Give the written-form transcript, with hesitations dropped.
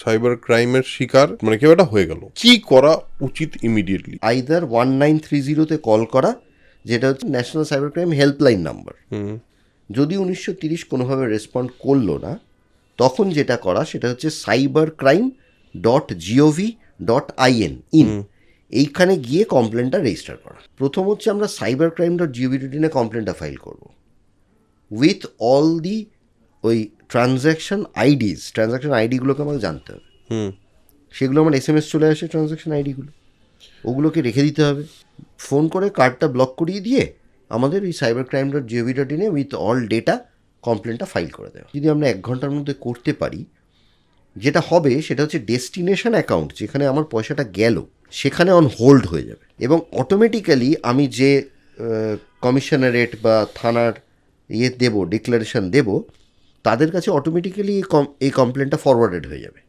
Cyber ক্রাইমের শিকার মানে কেউ একটা হয়ে গেল, কি করা উচিত ইমিডিয়েটলি? আইদার 1930-তে কল করা, যেটা হচ্ছে national cyber crime helpline number. যদি 1930 কোনোভাবে রেসপন্ড করলো না, তখন যেটা করা সেটা হচ্ছে cybercrime.gov.in এইখানে গিয়ে কমপ্লেনটা রেজিস্টার করা। প্রথম হচ্ছে আমরা cybercrime.gov.in কমপ্লেনটা ফাইল করব উইথ অল দি ওই ট্রানজ্যাকশন আইডিগুলোকে আমাকে জানতে হবে। সেগুলো আমার SMS চলে আসে, ট্রানজ্যাকশন আইডিগুলো, ওগুলোকে রেখে দিতে হবে। ফোন করে কার্ডটা ব্লক করিয়ে দিয়ে আমাদের এই cybercrime.gov.in উইথ অল ডেটা কমপ্লেনটা ফাইল করে দেওয়া। যদি আমরা 1 ঘন্টার মধ্যে করতে পারি, যেটা হবে সেটা হচ্ছে ডেস্টিনেশন অ্যাকাউন্ট যেখানে আমার পয়সাটা গেল সেখানে অন হোল্ড হয়ে যাবে, এবং অটোমেটিক্যালি আমি যে কমিশনারেট বা থানার দেবো, ডিক্লারেশন দেবো, তাদের কাছে অটোমেটিক্যালি এই কমপ্লেনটা ফরওয়ার্ডেড হয়ে যাবে।